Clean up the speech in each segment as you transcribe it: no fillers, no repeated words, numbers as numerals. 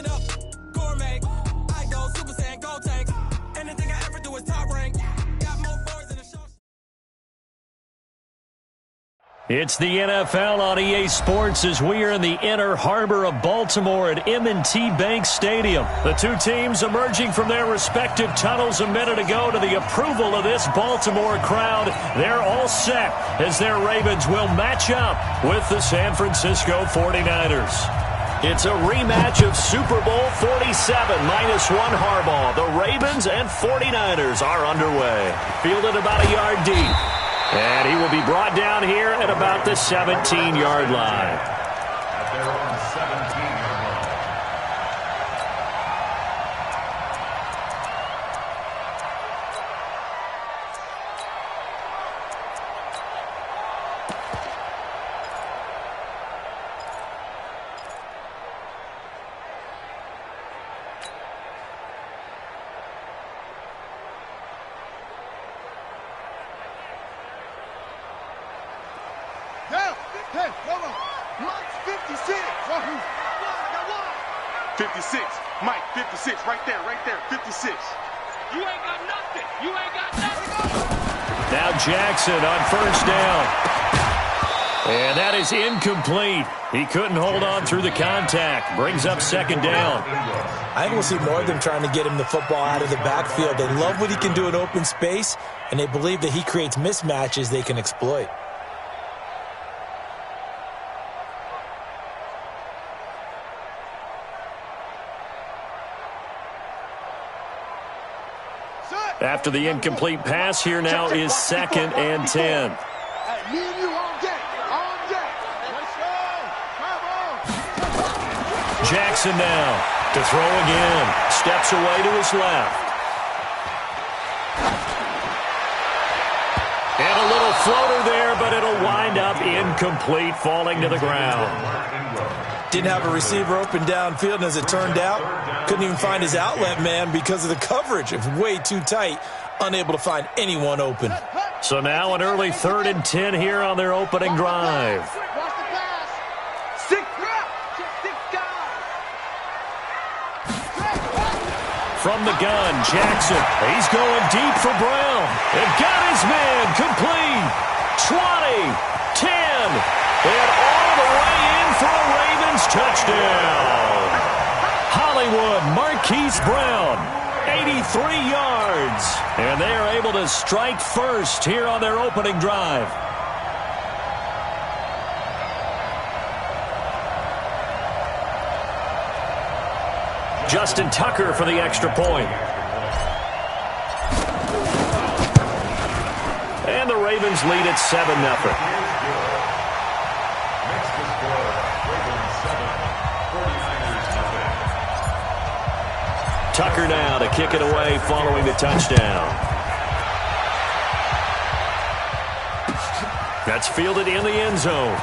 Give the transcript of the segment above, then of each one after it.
Stand up, gourmet. I go Super Saiyan, go tank. Anything I ever do is top rank. Got more boys in the show. It's the NFL on EA Sports as we are in the inner harbor of Baltimore at M&T Bank Stadium. The two teams emerging from their respective tunnels a minute ago to the approval of this Baltimore crowd. They're all set as their Ravens will match up with the San Francisco 49ers. It's a rematch of Super Bowl 47 -1 Harbaugh. The Ravens and 49ers are underway. Fielded about a yard deep. And he will be brought down here at about the 17-yard line. At their own 17-yard line. Hey, hold on. Mike's 56. 56. Mike, 56. Right there. 56. You ain't got nothing. You ain't got nothing. Now Jackson on first down. And that is incomplete. He couldn't hold on through the contact. Brings up second down. I think we'll see more of them trying to get him the football out of the backfield. They love what he can do in open space, and they believe that he creates mismatches they can exploit. After the incomplete pass, here now is 2nd and 10. Me and you on deck. On deck. Let's go. Come on. Jackson now to throw again. Steps away to his left. And a little floater there, but it'll wind up incomplete, falling to the ground. Didn't have a receiver open downfield, and as it turned out, couldn't even find his outlet man because of the coverage. It was way too tight, unable to find anyone open. So now an early 3rd and 10 here on their opening drive. Watch the pass. Six guys. From the gun, Jackson. He's going deep for Brown. And got his man complete. 20, 10, and all the way in for a Ravens touchdown. Hollywood Marquise Brown, 83 yards. And they are able to strike first here on their opening drive. Justin Tucker for the extra point. And the Ravens lead at 7-0. Tucker now to kick it away following the touchdown. That's fielded in the end zone.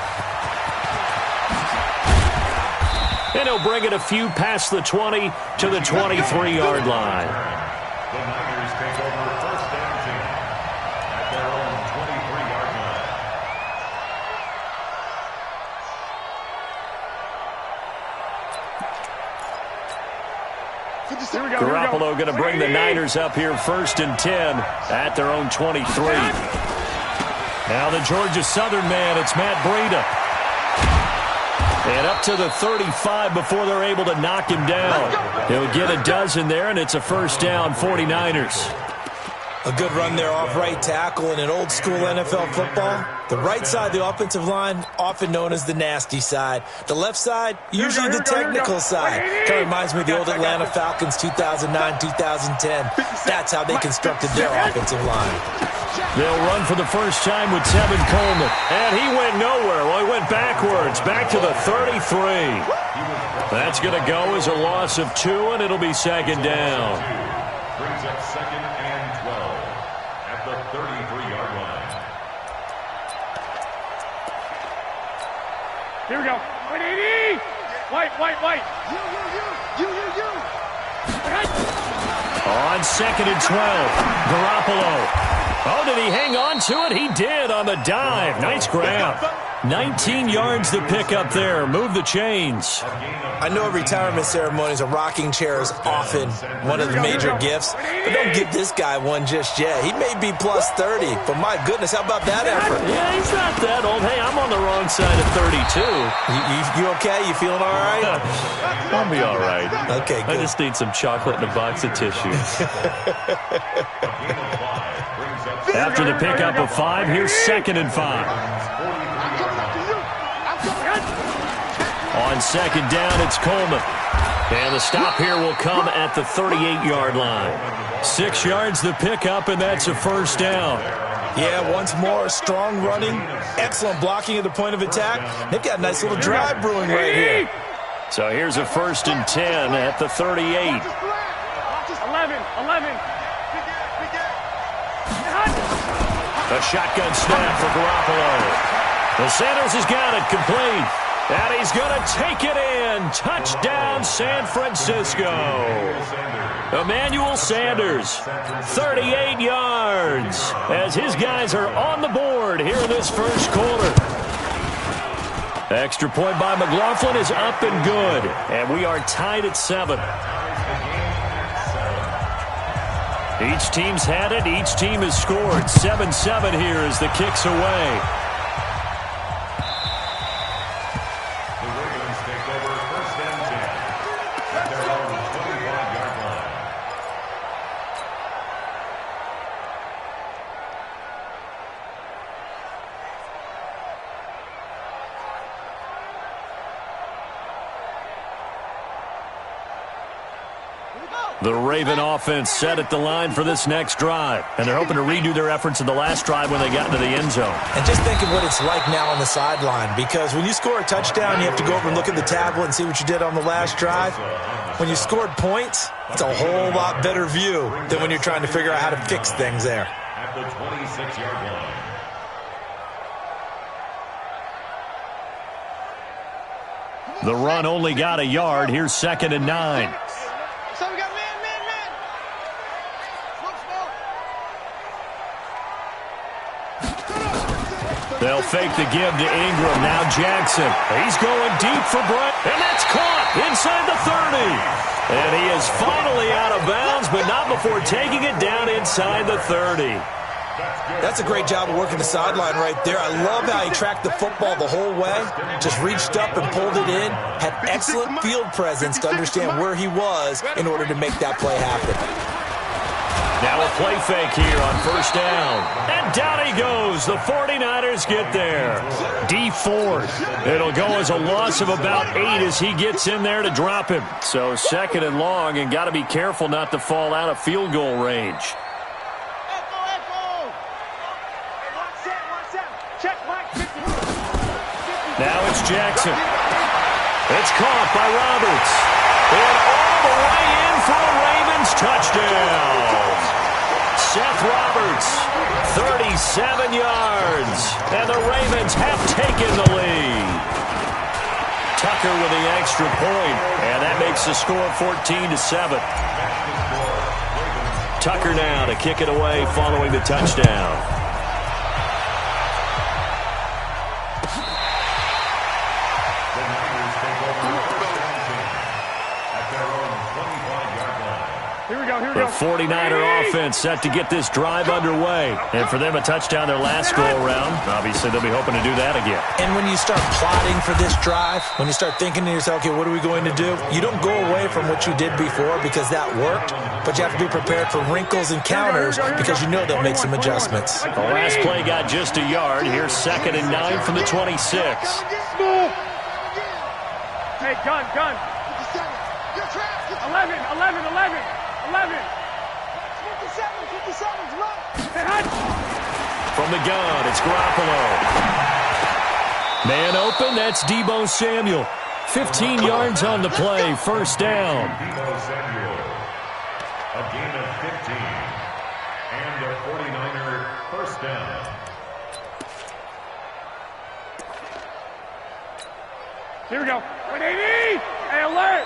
And he'll bring it a few past the 20 to the 23-yard line. The Niners take over first and 10 at their own 23-yard line. Garoppolo going to bring the Niners up here 1st and 10 at their own 23. Now the Georgia Southern man, it's Matt Breida. And up to the 35 before they're able to knock him down. He'll get a dozen there, and it's a first down, 49ers. A good run there off right tackle in an old-school NFL football. The right side of the offensive line, often known as the nasty side. The left side, usually the technical side. Kind of reminds me of the old Atlanta Falcons 2009-2010. That's how they constructed their offensive line. They'll run for the first time with Tevin Coleman. And he went nowhere. Well, he went backwards, back to the 33. That's going to go as a loss of 2, and it'll be second down. Brings up 2nd and 12 at the 33-yard line. Here we go. White. You. On 2nd and 12, Garoppolo. Oh, did he hang on to it? He did on the dive. Nice grab. 19 yards to pick up there. Move the chains. I know a retirement ceremony is a rocking chair is often one of the major gifts, but don't give this guy one just yet. He may be plus 30, but my goodness, how about that effort? Yeah, he's not that old. Hey, I'm on the wrong side of 32. You okay? You feeling all right? I'll be all right. Okay, good. I just need some chocolate and a box of tissues. After the pickup of 5, here's 2nd and 5. On 2nd down, it's Coleman. And the stop here will come at the 38-yard line. 6 yards the pickup, and that's a 1st down. Yeah, once more, strong running, excellent blocking at the point of attack. They've got a nice little drive brewing right here. So here's a 1st and 10 at the 38. 11. A shotgun snap for Garoppolo. The Sanders has got it complete. And he's going to take it in. Touchdown, San Francisco. Emmanuel Sanders, 38 yards, as his guys are on the board here in this 1st quarter. Extra point by McLaughlin is up and good. And we are tied at 7. Each team's had it. Each team has scored. 7-7 here as the kick's away. The Raven offense set at the line for this next drive. And they're hoping to redo their efforts in the last drive when they got into the end zone. And just think of what it's like now on the sideline. Because when you score a touchdown, you have to go over and look at the tablet and see what you did on the last drive. When you scored points, it's a whole lot better view than when you're trying to figure out how to fix things there. At the 26-yard line. The run only got a yard. Here's 2nd and 9. So we got man. They'll fake the give to Ingram. Now Jackson. He's going deep for Bryant. And that's caught inside the 30. And he is finally out of bounds, but not before taking it down inside the 30. That's a great job of working the sideline right there. I love how he tracked the football the whole way. Just reached up and pulled it in. Had excellent field presence to understand where he was in order to make that play happen. Now a play fake here on 1st down. And down he goes. The 49ers get there. D Ford. It'll go as a loss of about 8 as he gets in there to drop him. So 2nd and long, and got to be careful not to fall out of field goal range. Now it's Jackson. It's caught by Roberts. And all the way in for a Ravens touchdown. Seth Roberts, 37 yards. And the Ravens have taken the lead. Tucker with the extra point. And that makes the score 14-7. Tucker now to kick it away following the touchdown. The 49er offense set to get this drive underway. And for them, a touchdown their last go-around. Obviously, they'll be hoping to do that again. And when you start plotting for this drive, when you start thinking to yourself, okay, what are we going to do? You don't go away from what you did before because that worked, but you have to be prepared for wrinkles and counters because you know they'll make some adjustments. The last play got just a yard. Here's 2nd and 9 from the 26. Hey, gun. 11. 57, From the gun, it's Garoppolo. Man open, that's Deebo Samuel. 15 yards on the play, 1st down. Deebo Samuel, a gain of 15, and a 49er 1st down. Here we go. 180! Hey, alert!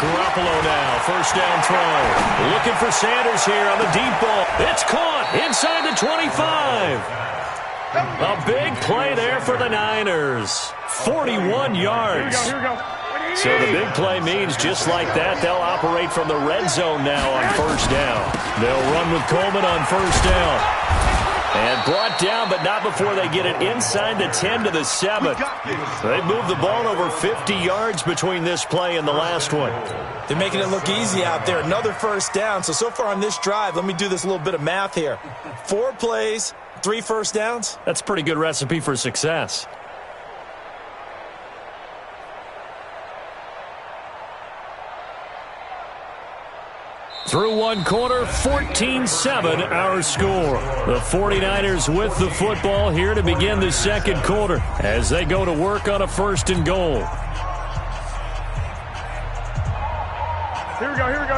Garoppolo now, first down throw. Looking for Sanders here on the deep ball. It's caught inside the 25. A big play there for the Niners. 41 yards. Here we go. So the big play means just like that, they'll operate from the red zone now on first down. They'll run with Coleman on first down. And brought down, but not before they get it inside the 10 to the 7. They moved the ball over 50 yards between this play and the last one. They're making it look easy out there. Another first down. So far on this drive, let me do this little bit of math here. 4 plays, 3 first downs. That's a pretty good recipe for success. Through one quarter, 14-7 our score. The 49ers with the football here to begin the second quarter as they go to work on a first and goal. Here we go. 20, 12.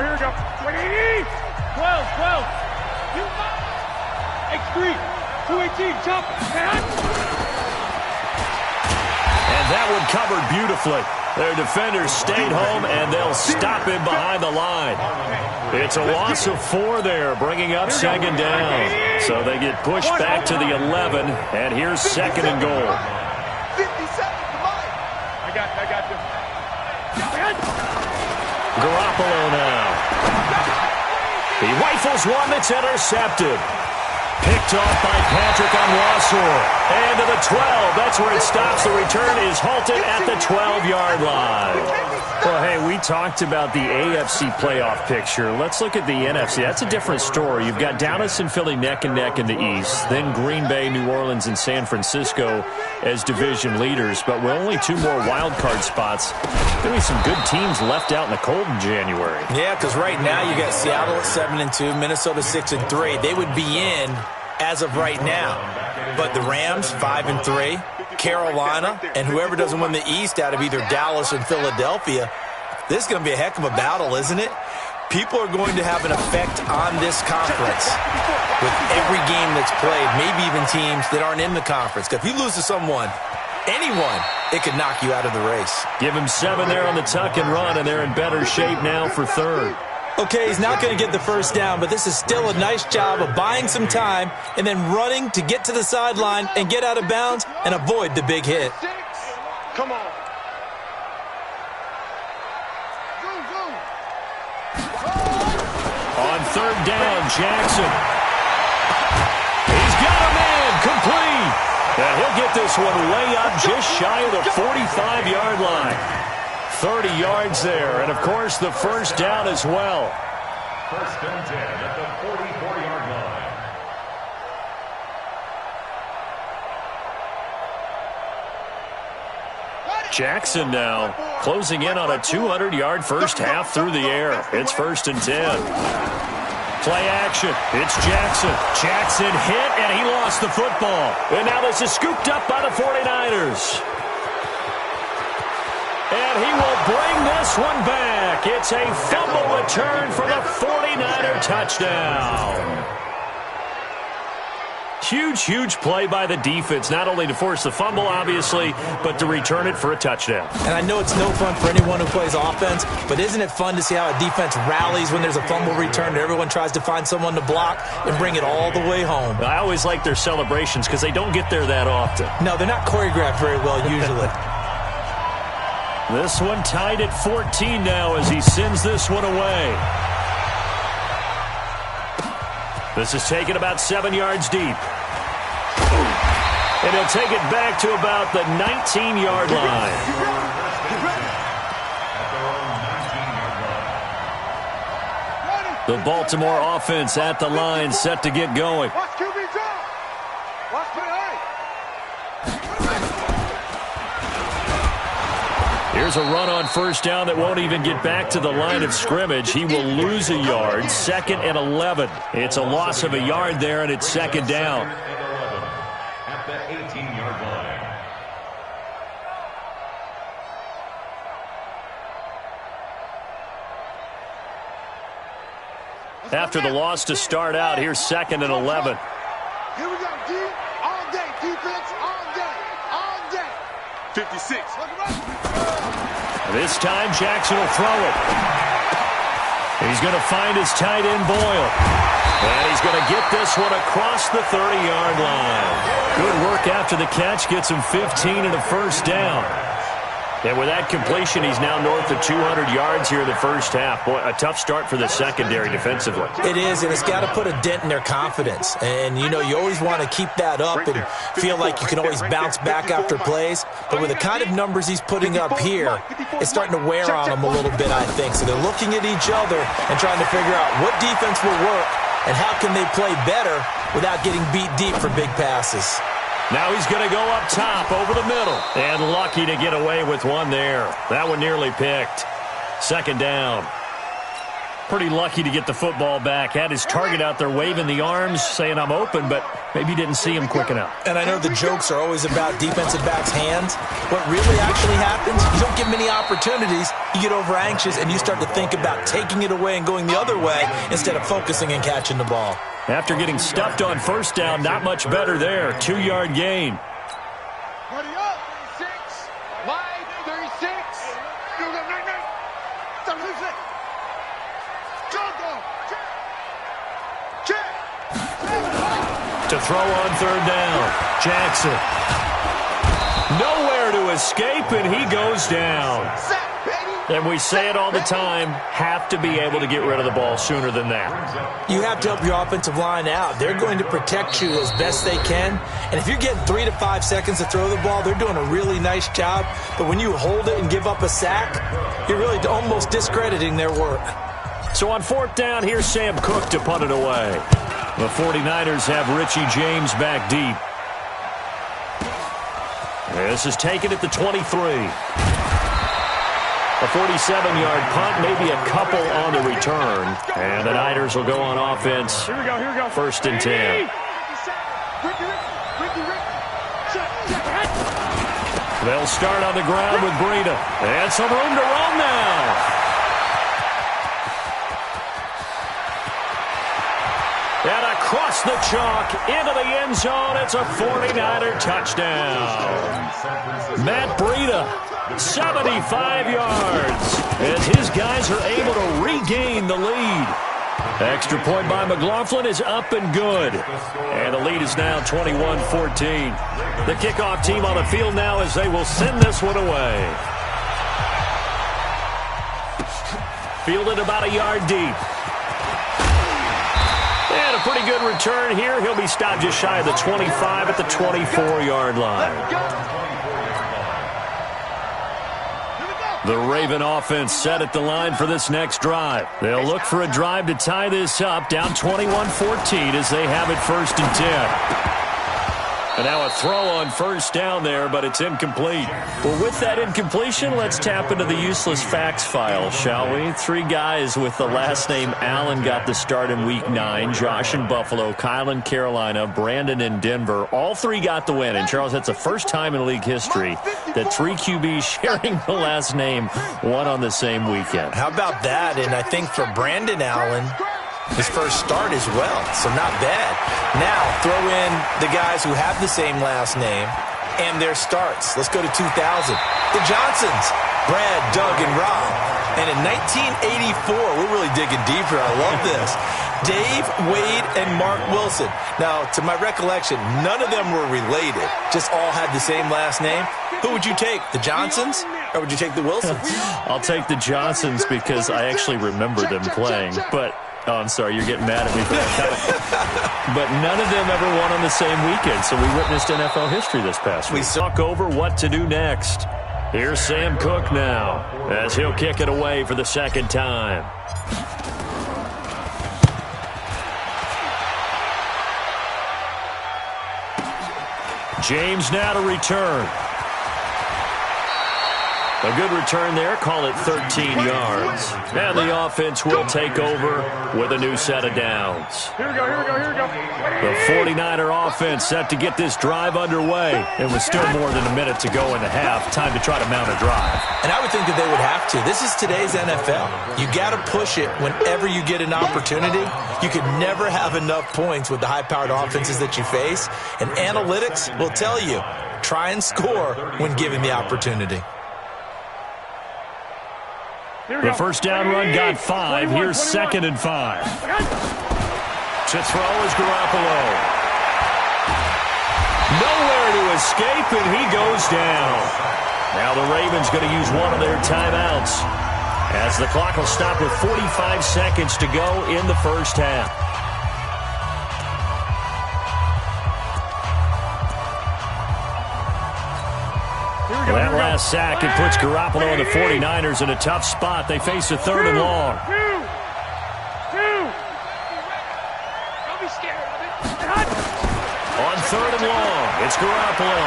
X3, 218, chop. And that one covered beautifully. Their defenders stayed home, and they'll stop him behind the line. It's a loss of 4 there, bringing up second down. So they get pushed back to the 11, and here's second and goal. 50 seconds, come on. I got you. Garoppolo now. He rifles one that's intercepted. Picked off by Patrick Onwuasor. And to the 12. That's where it stops. The return is halted at the 12-yard line. Well, hey, we talked about the AFC playoff picture. Let's look at the NFC. That's a different story. You've got Dallas and Philly neck and neck in the East. Then Green Bay, New Orleans, and San Francisco as division leaders. But with only 2 more wild card spots, there will be some good teams left out in the cold in January. Yeah, because right now you got Seattle at 7-2, Minnesota 6-3. They would be in as of right now. But the Rams 5-3, Carolina, and whoever doesn't win the East out of either Dallas and Philadelphia, this is going to be a heck of a battle, isn't it? People are going to have an effect on this conference with every game that's played, maybe even teams that aren't in the conference. Because if you lose to someone, anyone, it could knock you out of the race. Give him 7 there on the tuck and run, and they're in better shape now for third. Okay, he's not going to get the first down, but this is still a nice job of buying some time and then running to get to the sideline and get out of bounds and avoid the big hit. Come on. On third down, Jackson. He's got a man, complete. And he'll get this one way up just shy of the 45-yard line. 30 yards there, and of course the first down as well. First and 10 at the 44-yard line. Jackson now closing in on a 200-yard first half through the air. It's first and 10. Play action. It's Jackson. Jackson hit, and he lost the football. And now this is scooped up by the 49ers. And he will bring this one back. It's a fumble return for the 49er touchdown. Huge play by the defense, not only to force the fumble, obviously, but to return it for a touchdown. And I know it's no fun for anyone who plays offense, but isn't it fun to see how a defense rallies when there's a fumble return and everyone tries to find someone to block and bring it all the way home? I always like their celebrations because they don't get there that often. No, they're not choreographed very well usually. This one tied at 14 now as he sends this one away. This is taken about 7 yards deep. And he'll take it back to about the 19-yard line. The Baltimore offense at the line, set to get going. Watch QB drop. Watch play. Here's a run on first down that won't even get back to the line of scrimmage. He will lose a yard, second and 11. It's a loss of a yard there, and it's second down. At the 18-yard line. After the loss to start out, here's second and 11. Here we go, D. All day. Defense, all day. All day. 56. This time Jackson will throw it. He's going to find his tight end Boyle. And he's going to get this one across the 30-yard line. Good work after the catch. Gets him 15 and a first down. And with that completion, he's now north of 200 yards here in the first half. Boy, a tough start for the secondary defensively. It is, and it's got to put a dent in their confidence. And, you know, you always want to keep that up and feel like you can always bounce back after plays. But with the kind of numbers he's putting up here, it's starting to wear on them a little bit, I think. So they're looking at each other and trying to figure out what defense will work and how can they play better without getting beat deep for big passes. Now he's going to go up top over the middle. And lucky to get away with one there. That one nearly picked. Second down. Pretty lucky to get the football back. Had his target out there waving the arms, saying I'm open, but maybe didn't see him quick enough. And I know the jokes are always about defensive backs' hands. What really actually happens, you don't get many opportunities. You get over anxious, and you start to think about taking it away and going the other way instead of focusing and catching the ball. After getting stuffed on first down, not much better there. 2-yard gain. Ready up. 36. Wide. 36. Go, go, 9, 9. Stop, lose it. Go. Check. To throw on third down. Jackson. Nowhere to escape, and he goes down. And we say it all the time, have to be able to get rid of the ball sooner than that. You have to help your offensive line out. They're going to protect you as best they can. And if you're getting 3 to 5 seconds to throw the ball, they're doing a really nice job. But when you hold it and give up a sack, you're really almost discrediting their work. So on fourth down, here's Sam Cook to punt it away. The 49ers have Richie James back deep. This is taken at the 23. A 47-yard punt, maybe a couple on the return. And the Niners will go on offense. Here we go. First and 10. They'll start on the ground with Breida. And some room to run now. And across the chalk into the end zone. It's a 49er touchdown. Matt Breida. 75 yards as his guys are able to regain the lead. Extra point by McLaughlin is up and good. And the lead is now 21-14. The kickoff team on the field now as they will send this one away. Fielded about a yard deep. And a pretty good return here. He'll be stopped just shy of the 25 at the 24-yard line. The Raven offense set at the line for this next drive. They'll look for a drive to tie this up, down 21-14 as they have it first and 10. And now a throw on first down there, but it's incomplete. Well, with that incompletion, let's tap into the useless facts file, shall we? 3 guys with the last name Allen got the start in Week 9. Josh in Buffalo, Kyle in Carolina, Brandon in Denver. All 3 got the win. And, Charles, that's the first time in league history that 3 QBs sharing the last name won on the same weekend. How about that? And I think for Brandon Allen, his first start as well, so not bad. Now, throw in the guys who have the same last name and their starts. Let's go to 2000. The Johnsons, Brad, Doug, and Rob. And in 1984, we're really digging deep here. I love this. Dave, Wade, and Mark Wilson. Now, to my recollection, none of them were related. Just all had the same last name. Who would you take, the Johnsons, or would you take the Wilsons? I'll take the Johnsons because I actually remember them playing, but... Oh, I'm sorry, you're getting mad at me for that. But none of them ever won on the same weekend, so we witnessed NFL history this past week. We talk over what to do next. Here's Sam Cook now, as he'll kick it away for the second time. James now to return. A good return there. Call it 13 yards. And the offense will take over with a new set of downs. Here we go. The 49er offense set to get this drive underway. And with still more than a minute to go in the half, time to try to mount a drive. And I would think that they would have to. This is today's NFL. You got to push it whenever you get an opportunity. You could never have enough points with the high-powered offenses that you face. And analytics will tell you, try and score when given the opportunity. The first down run got 5. Here's 2nd and 5. To throw is Garoppolo. Nowhere to escape, and he goes down. Now the Ravens going to use one of their timeouts, as the clock will stop with 45 seconds to go in the first half. That last sack, it puts Garoppolo and the 49ers in a tough spot. They face a 3rd and long. Don't be scared of it. On 3rd and long, it's Garoppolo.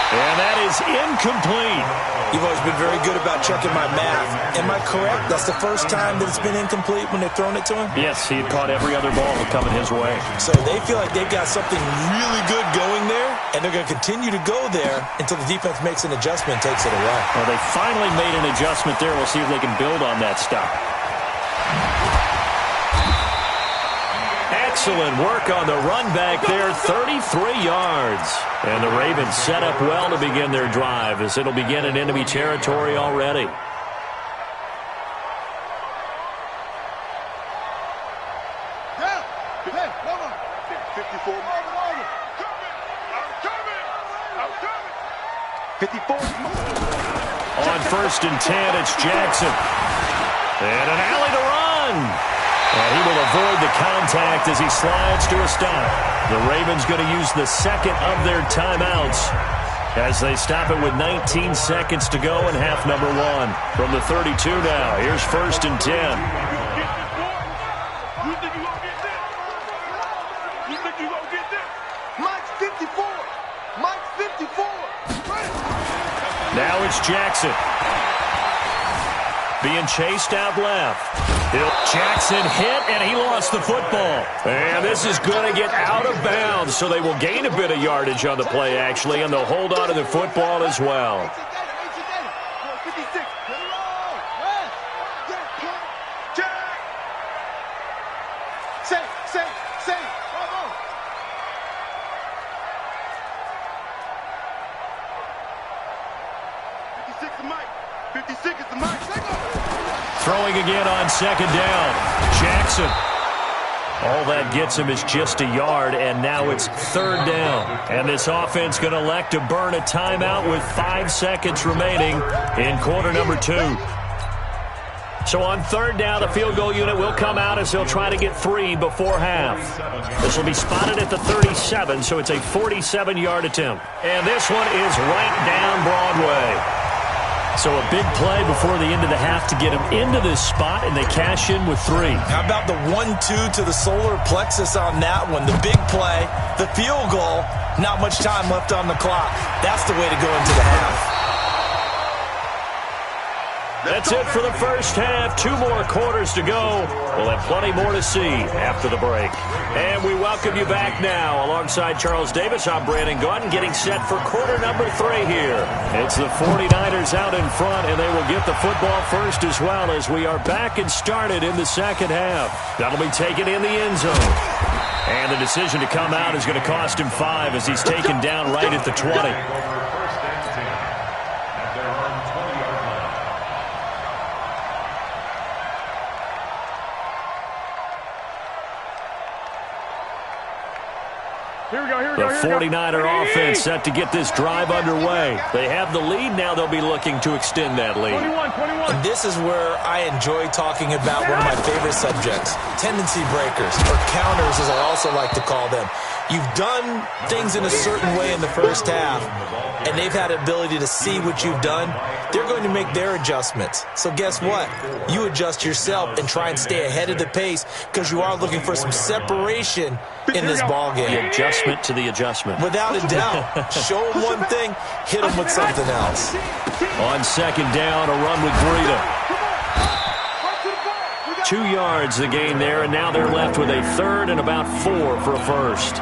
And that is incomplete. You've always been very good about checking my math. Am I correct? That's the first time that it's been incomplete when they've thrown it to him? Yes, he had caught every other ball coming his way. So they feel like they've got something really good going there, and they're going to continue to go there until the defense makes an adjustment and takes it away. Well, they finally made an adjustment there. We'll see if they can build on that stop. Excellent work on the run back there, 33 yards. And the Ravens set up well to begin their drive, as it'll begin in enemy territory already. Yeah. Hey, come on. 54. I'm coming. 54. On 1st and 10, it's Jackson. And an alley to run. And he will avoid the contact as he slides to a stop. The Ravens going to use the 2nd of their timeouts as they stop it with 19 seconds to go in half number 1. From the 32 now, here's 1st and 10. You think you gonna get this? You think you gonna get this? Mike's 54. Mike's 54. Now it's Jackson. Being chased out left. Jackson hit, and he lost the football. And this is going to get out of bounds, so they will gain a bit of yardage on the play, actually, and they'll hold on to the football as well. 56. Say. 56 is Mike. 56 is the Mike. Throwing again on 2nd down. Jackson. All that gets him is just a yard, and now it's 3rd down. And this offense going to elect to burn a timeout with 5 seconds remaining in quarter number 2. So on 3rd down, the field goal unit will come out as they'll try to get 3 before half. This will be spotted at the 37, so it's a 47-yard attempt. And this one is right down Broadway. So a big play before the end of the half to get them into this spot, and they cash in with 3. How about the 1-2 to the solar plexus on that one? The big play, the field goal, not much time left on the clock. That's the way to go into the half. That's it for the first half. 2 more quarters to go. We'll have plenty more to see after the break. And we welcome you back now. Alongside Charles Davis, I'm Brandon Gaudin, getting set for quarter number 3 here. It's the 49ers out in front, and they will get the football first as well, as we are back and started in the second half. That'll be taken in the end zone. And the decision to come out is going to cost him 5 as he's taken down right at the 20. The 49er offense set to get this drive underway. They have the lead now. They'll be looking to extend that lead. 21. And this is where I enjoy talking about one of my favorite subjects, tendency breakers, or counters as I also like to call them. You've done things in a certain way in the first half, and they've had the ability to see what you've done. They're going to make their adjustments. So guess what? You adjust yourself and try and stay ahead of the pace, because you are looking for some separation in this ballgame. The adjustment to the adjustment. Without a doubt. Show them one thing, hit them with something else. On 2nd down, a run with Breida. 2 yards the gain there, and now they're left with a 3rd and about 4 for a first.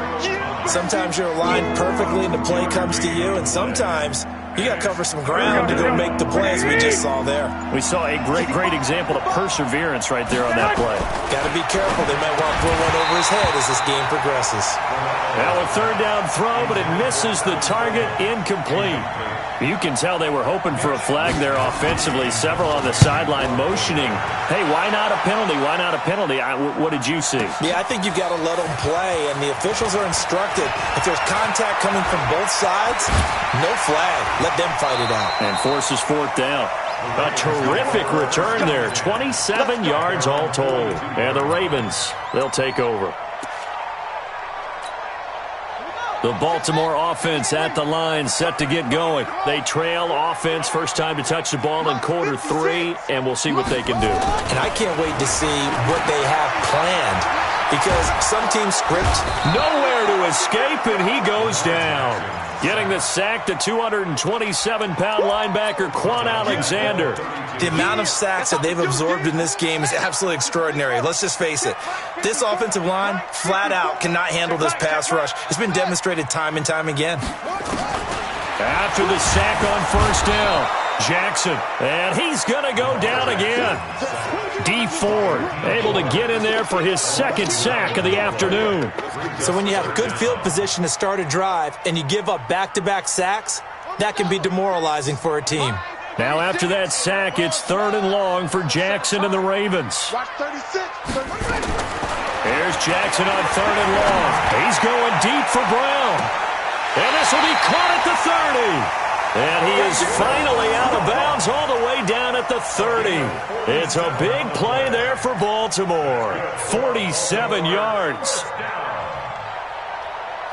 Sometimes you're aligned perfectly and the play comes to you, and sometimes You got to cover some ground to go make the plays we just saw there. We saw a great example of perseverance right there on that play. Got to be careful. They might want to throw one over his head as this game progresses. Now a third down throw, but it misses the target, incomplete. You can tell they were hoping for a flag there offensively. Several on the sideline motioning, hey, why not a penalty? Why not a penalty? What did you see? Yeah, I think you've got to let them play, and the officials are instructed. If there's contact coming from both sides, no flag. Let them fight it out. And forces fourth down. A terrific return there. 27 yards all told. And the Ravens, they'll take over. The Baltimore offense at the line, set to get going. They trail offense, first time to touch the ball in quarter 3, and we'll see what they can do. And I can't wait to see what they have planned, because some teams script. Nowhere to escape, and he goes down. Getting the sack, the 227-pound linebacker, Quan Alexander. The amount of sacks that they've absorbed in this game is absolutely extraordinary. Let's just face it. This offensive line, flat out, cannot handle this pass rush. It's been demonstrated time and time again. After the sack on first down, Jackson, and he's going to go down again. D Ford able to get in there for his second sack of the afternoon. So when you have good field position to start a drive and you give up back-to-back sacks, that can be demoralizing for a team. Now after that sack, it's 3rd and long for Jackson and the Ravens. Here's Jackson on 3rd and long. He's going deep for Brown. And this will be caught at the 30. And he is finally out of bounds all the way down at the 30. It's a big play there for Baltimore. 47 yards.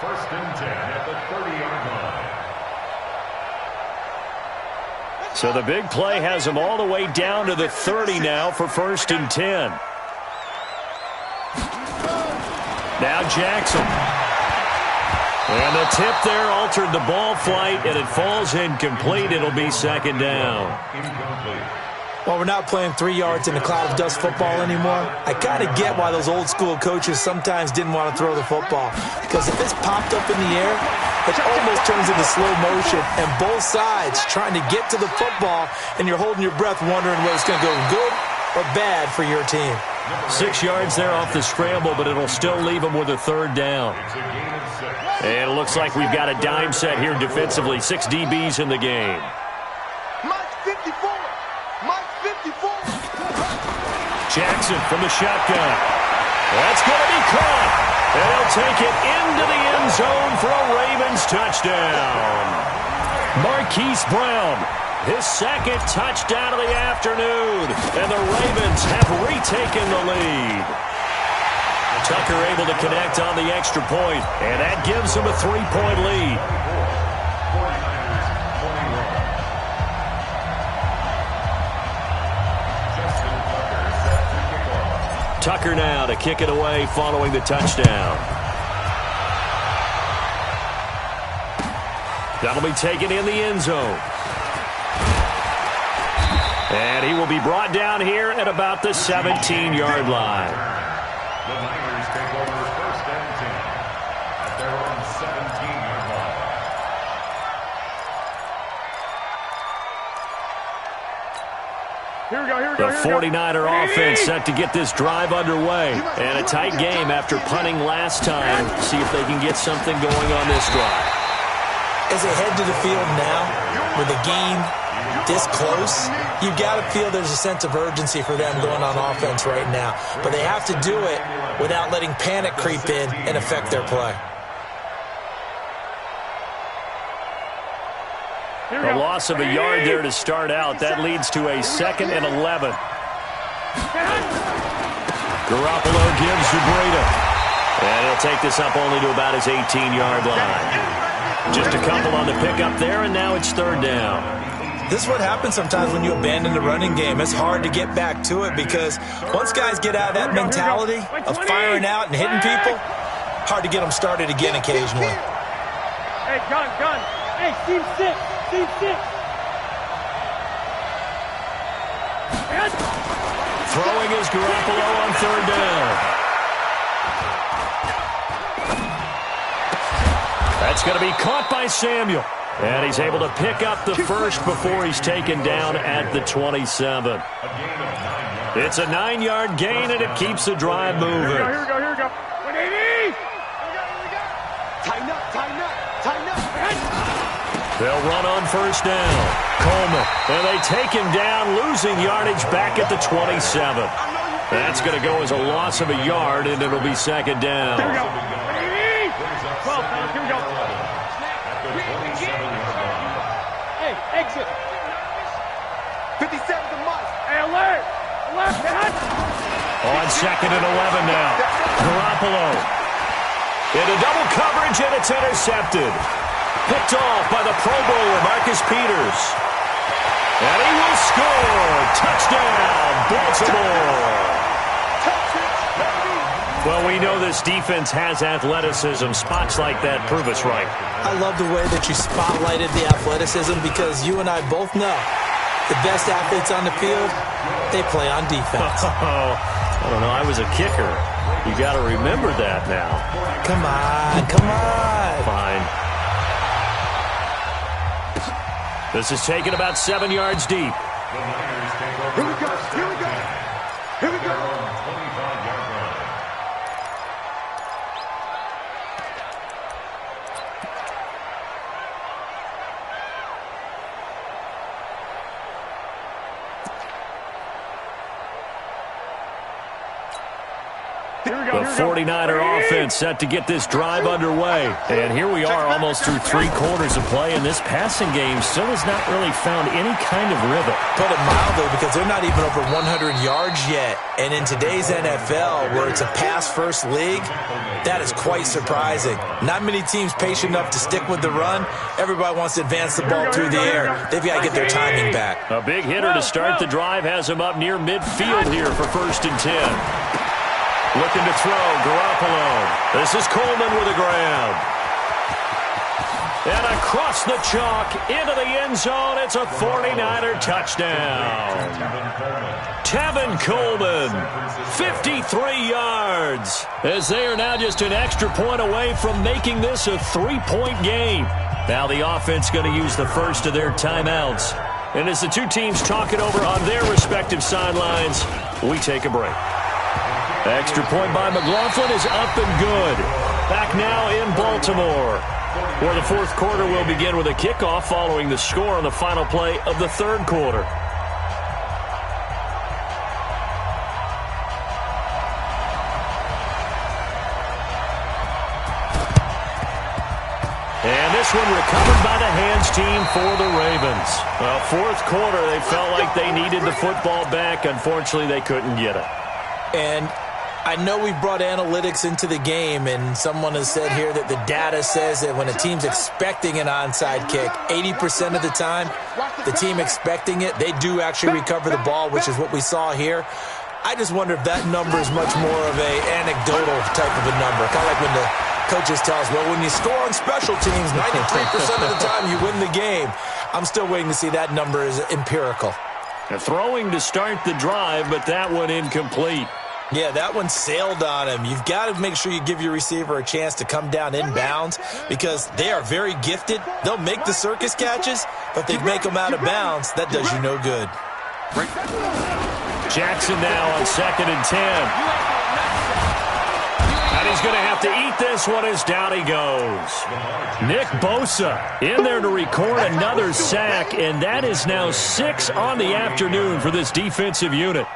First and 10 at the 30-yard line. So the big play has him all the way down to the 30 now for 1st and 10. Now Jackson. And the tip there altered the ball flight, and it falls incomplete. It'll be 2nd down. Well, we're not playing 3 yards in a cloud of dust football anymore. I kind of get why those old school coaches sometimes didn't want to throw the football. Because if it's popped up in the air, it almost turns into slow motion. And both sides trying to get to the football, and you're holding your breath wondering whether it's going to go good or bad for your team. 6 yards there off the scramble, but it'll still leave them with a 3rd down. And it looks like we've got a dime set here defensively. 6 DBs in the game. Mike 54. Mike 54. Jackson from the shotgun. That's going to be caught. And he'll take it into the end zone for a Ravens touchdown. Marquise Brown, his 2nd touchdown of the afternoon. And the Ravens have retaken the lead. Tucker able to connect on the extra point, and that gives him a 3-point lead. Tucker now to kick it away following the touchdown. That'll be taken in the end zone. And he will be brought down here at about the 17-yard line. The Niners take over 1st and 10 at their own 17-yard line. Here we go. The 49er offense set to get this drive underway. And a tight game after punting last time. See if they can get something going on this drive. As they head to the field now, with the game this close, you've got to feel there's a sense of urgency for them going on offense right now. But they have to do it without letting panic creep in and affect their play. A loss of a yard there to start out. That leads to a 2nd and 11. Garoppolo gives to Breida. And he'll take this up only to about his 18-yard line. Just a couple on the pickup there, and now it's 3rd down. This is what happens sometimes when you abandon the running game. It's hard to get back to it because once guys get out of that mentality of firing out and hitting people, hard to get them started again occasionally. Hey, gun. Hey, team 6. Throwing is Garoppolo on 3rd down. That's going to be caught by Samuel. And he's able to pick up the first before he's taken down at the 27. It's a 9-yard gain, and it keeps the drive moving. Here we go. 180! Tighten up. They'll run on first down. Coleman, and they take him down, losing yardage back at the 27. That's going to go as a loss of a yard, and it'll be second down. Here we go. 180! 12 pounds. Here we go. Hey, exit. 57's a must. Hey, alert. On second and 11 now. Garoppolo. Into double coverage, and it's intercepted. Picked off by the Pro Bowler, Marcus Peters. And he will score. Touchdown, Baltimore. Well, we know this defense has athleticism. Spots like that prove us right. I love the way that you spotlighted the athleticism because you and I both know the best athletes on the field, they play on defense. I don't know. I was a kicker. You got to remember that now. Come on. Fine. This is taken about 7 yards deep. Here we go. The 49er offense set to get this drive underway. And here we are almost through 3 quarters of play, and this passing game still has not really found any kind of rhythm. Put it mildly, because they're not even over 100 yards yet. And in today's NFL, where it's a pass-first league, that is quite surprising. Not many teams patient enough to stick with the run. Everybody wants to advance the ball through the air. They've got to get their timing back. A big hitter to start the drive has him up near midfield here for 1st and 10. Looking to throw, Garoppolo. This is Coleman with a grab. And across the chalk, into the end zone, it's a 49er touchdown. Tevin Coleman, 53 yards, as they are now just an extra point away from making this a 3-point game. Now the offense going to use the first of their timeouts. And as the two teams talk it over on their respective sidelines, we take a break. Extra point by McLaughlin is up and good. Back now in Baltimore, where the 4th quarter will begin with a kickoff following the score on the final play of the 3rd quarter. And this one recovered by the hands team for the Ravens. Well, 4th quarter, they felt like they needed the football back. Unfortunately, they couldn't get it. And I know we brought analytics into the game, and someone has said here that the data says that when a team's expecting an onside kick, 80% of the time, the team expecting it, they do actually recover the ball, which is what we saw here. I just wonder if that number is much more of an anecdotal type of a number, kind of like when the coaches tell us, well, when you score on special teams, 93% of the time you win the game. I'm still waiting to see that number is empirical. A throwing to start the drive, but that one incomplete. Yeah, that one sailed on him. You've got to make sure you give your receiver a chance to come down inbounds because they are very gifted. They'll make the circus catches, but they make them out of bounds. That does you no good. Jackson now on 2nd and 10. And he's going to have to eat this one as down he goes. Nick Bosa in there to record another sack, and that is now 6 on the afternoon for this defensive unit.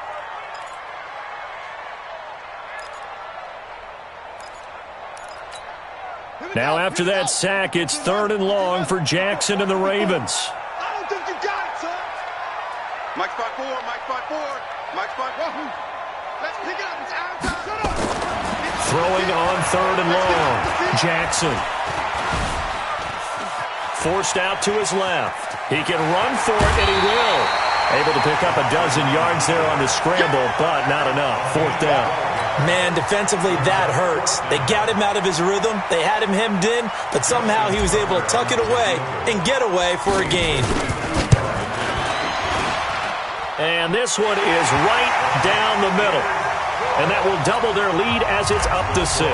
Now after that sack, it's 3rd and long for Jackson and the Ravens. I don't think you got it, son. Mike spot 4. Let's pick it up. It's out of time. Throwing on 3rd and long. Jackson. Forced out to his left. He can run for it, and he will. Able to pick up a dozen yards there on the scramble, but not enough. 4th down. Man, defensively, that hurts. They got him out of his rhythm. They had him hemmed in, but somehow he was able to tuck it away and get away for a gain. And this one is right down the middle. And that will double their lead as it's up to 6.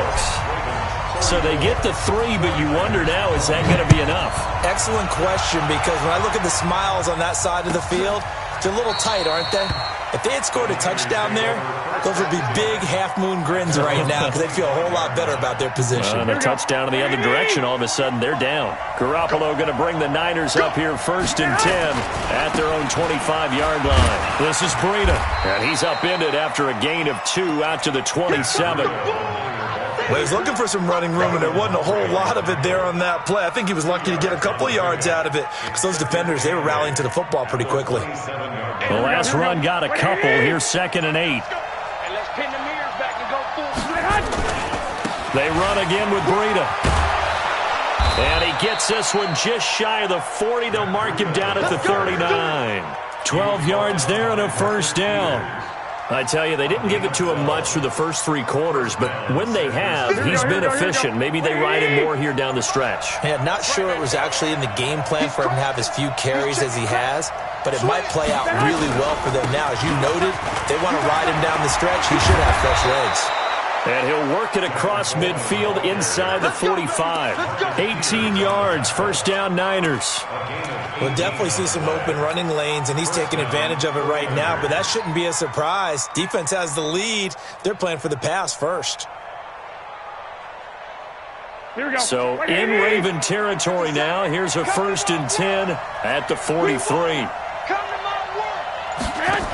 So they get the 3, but you wonder now, is that going to be enough? Excellent question, because when I look at the smiles on that side of the field, they're a little tight, aren't they? If they had scored a touchdown there, those would be big half-moon grins right now because they'd feel a whole lot better about their position. And a touchdown in the other direction, all of a sudden, they're down. Garoppolo going to bring the Niners up here 1st and 10 at their own 25-yard line. This is Breida, and he's upended after a gain of 2 out to the 27. Well, he was looking for some running room, and there wasn't a whole lot of it there on that play. I think he was lucky to get a couple of yards out of it because those defenders, they were rallying to the football pretty quickly. The last run got a couple. Here's 2nd and 8. Let's pin the mirrors back and go full. They run again with Breida. And he gets this one just shy of the 40. They'll mark him down at the 39. 12 yards there and a 1st down. I tell you, they didn't give it to him much through the first 3 quarters, but when they have, he's been efficient. Maybe they ride him more here down the stretch. Yeah, not sure it was actually in the game plan for him to have as few carries as he has, but it might play out really well for them now. As you noted, they want to ride him down the stretch. He should have fresh legs. And he'll work it across midfield inside the 45. 18 yards, 1st down Niners. We'll definitely see some open running lanes, and he's taking advantage of it right now, but that shouldn't be a surprise. Defense has the lead. They're playing for the pass first. Here we go. So in Raven territory now, here's a 1st and 10 at the 43. Come to my work.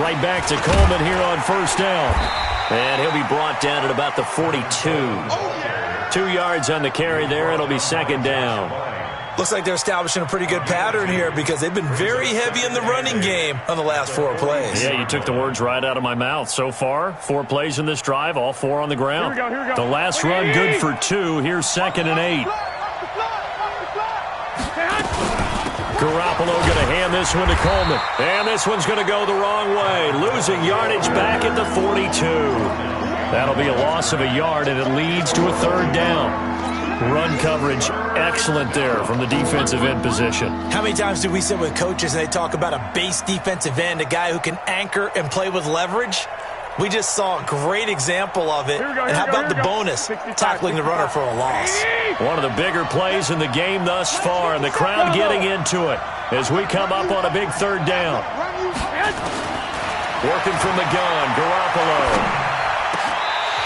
Right back to Coleman here on 1st down. And he'll be brought down at about the 42. 2 yards on the carry there. It'll be 2nd down. Looks like they're establishing a pretty good pattern here because they've been very heavy in the running game on the last 4 plays. Yeah, you took the words right out of my mouth. So far, 4 plays in this drive, all 4 on the ground. Here we go. The last run good for 2. Here's 2nd and 8. Garoppolo going to hand this one to Coleman. And this one's going to go the wrong way. Losing yardage back at the 42. That'll be a loss of a yard, and it leads to a 3rd down. Run coverage excellent there from the defensive end position. How many times do we sit with coaches and they talk about a base defensive end, a guy who can anchor and play with leverage? We just saw a great example of it. And how about the bonus, tackling the runner for a loss? One of the bigger plays in the game thus far, and the crowd getting into it as we come up on a big 3rd down. Working from the gun, Garoppolo.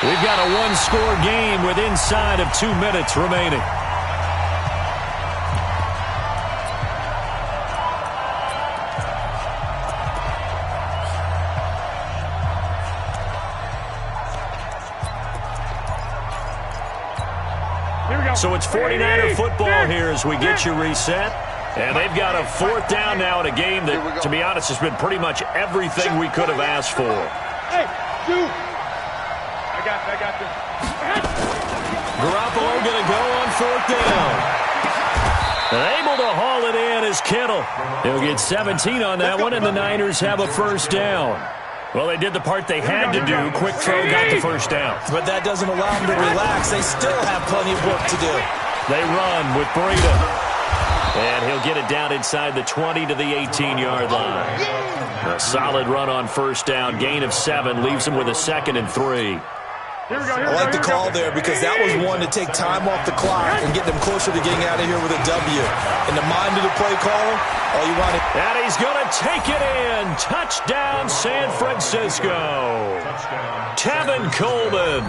We've got a 1-score game with inside of 2 minutes remaining. So it's 49er football here as we get you reset. And they've got a 4th down now in a game that, to be honest, has been pretty much everything we could have asked for. Hey, dude. I got this. Garoppolo going to go on 4th down. And able to haul it in is Kittle. He'll get 17 on that one, and the Niners have a 1st down. Well, they did the part they had to do. Quick throw got the 1st down. But that doesn't allow them to relax. They still have plenty of work to do. They run with Breida. And he'll get it down inside the 20 to the 18-yard line. A solid run on 1st down. Gain of 7 leaves him with a 2nd and 3. I like the call there because that was one to take time off the clock and get them closer to getting out of here with a W. In the mind of the play caller, all you want to... And he's going to take it in. Touchdown, San Francisco. Tevin Coleman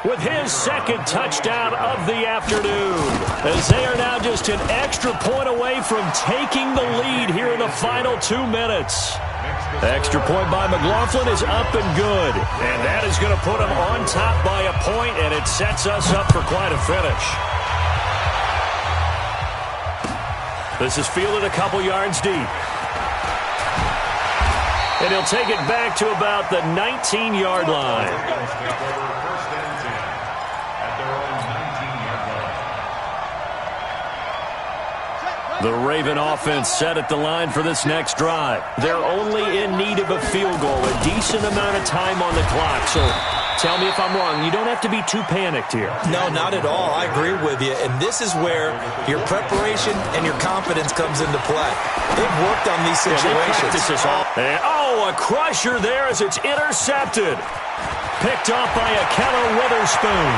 with his 2nd touchdown of the afternoon, as they are now just an extra point away from taking the lead here in the final 2 minutes. Extra point by McLaughlin is up and good, and that is going to put him on top by a point, and it sets us up for quite a finish. This is fielded a couple yards deep. And he'll take it back to about the 19-yard line. The Raven offense set at the line for this next drive. They're only in need of a field goal, a decent amount of time on the clock. So tell me if I'm wrong. You don't have to be too panicked here. No, not at all. I agree with you. And this is where your preparation and your confidence comes into play. They've worked on these situations. And, a crusher there as it's intercepted. Picked off by Akello Witherspoon.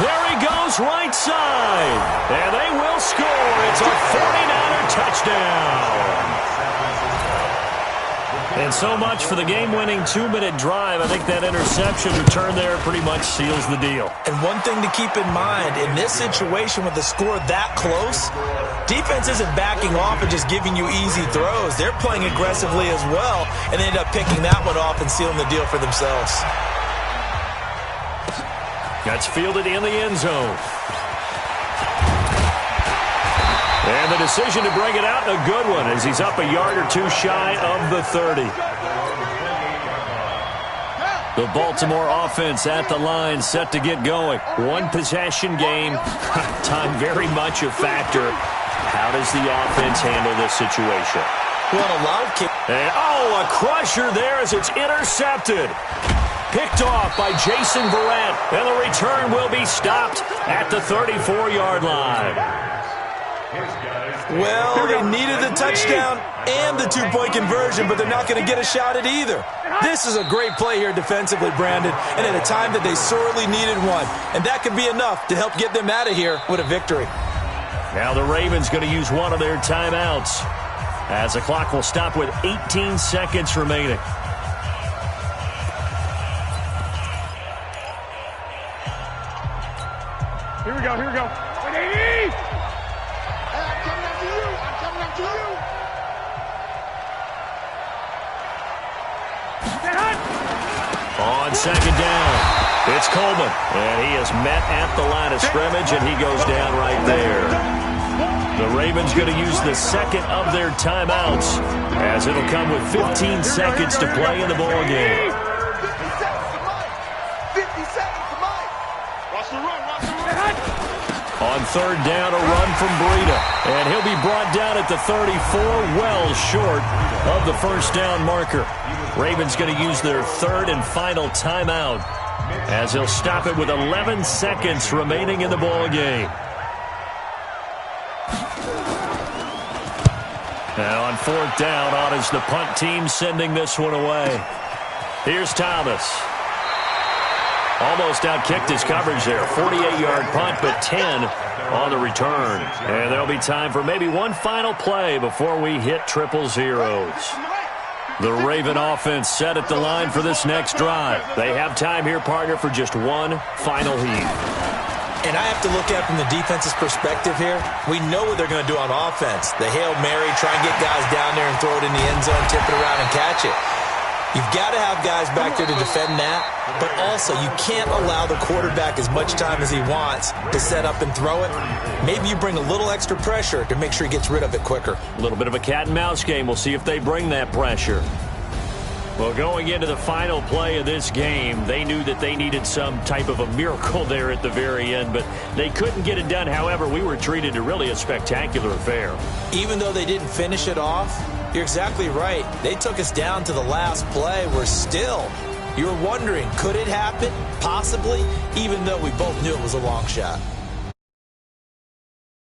There he goes, right side. And they will score. It's a 49er touchdown. And so much for the game-winning 2-minute drive. I think that interception return there pretty much seals the deal. And one thing to keep in mind, in this situation with the score that close, defense isn't backing off and just giving you easy throws. They're playing aggressively as well, and they end up picking that one off and sealing the deal for themselves. That's fielded in the end zone. And the decision to bring it out, a good one, as he's up a yard or two shy of the 30. The Baltimore offense at the line, set to get going. One possession game. Time very much a factor. How does the offense handle this situation? Well, a lot of kick. And, a crusher there as it's intercepted. Picked off by Jason Verrett. And the return will be stopped at the 34-yard line. Well, they needed the touchdown and the two-point conversion, but they're not going to get a shot at either. This is a great play here defensively, Brandon, and at a time that they sorely needed one. And that could be enough to help get them out of here with a victory. Now the Ravens going to use one of their timeouts as the clock will stop with 18 seconds remaining. Here we go, here we go. On second down, it's Coleman, and he is met at the line of scrimmage, and he goes down right there. The Ravens going to use the second of their timeouts, as it'll come with 15 seconds to play in the ball game. 50 seconds to Mike. On third down, a run from Breida, and he'll be brought down at the 34, well short of the first down marker. Ravens going to use their third and final timeout as they'll stop it with 11 seconds remaining in the ball game. Now on fourth down, on is the punt team sending this one away. Here's Thomas. Almost outkicked his coverage there. 48-yard punt, but 10 on the return. And there'll be time for maybe one final play before we hit triple zeros. The Raven offense set at the line for this next drive. They have time here, partner, for just one final heave. And I have to look at it from the defense's perspective here. We know what they're going to do on offense. The Hail Mary, try and get guys down there and throw it in the end zone, tip it around and catch it. You've got to have guys back there to defend that, but also you can't allow the quarterback as much time as he wants to set up and throw it. Maybe you bring a little extra pressure to make sure he gets rid of it quicker. A little bit of a cat and mouse game. We'll see if they bring that pressure. Well, going into the final play of this game, they knew that they needed some type of a miracle there at the very end, but they couldn't get it done. However, we were treated to really a spectacular affair. Even though they didn't finish it off, you're exactly right. They took us down to the last play. We're still, you're wondering, could it happen? Possibly, even though we both knew it was a long shot.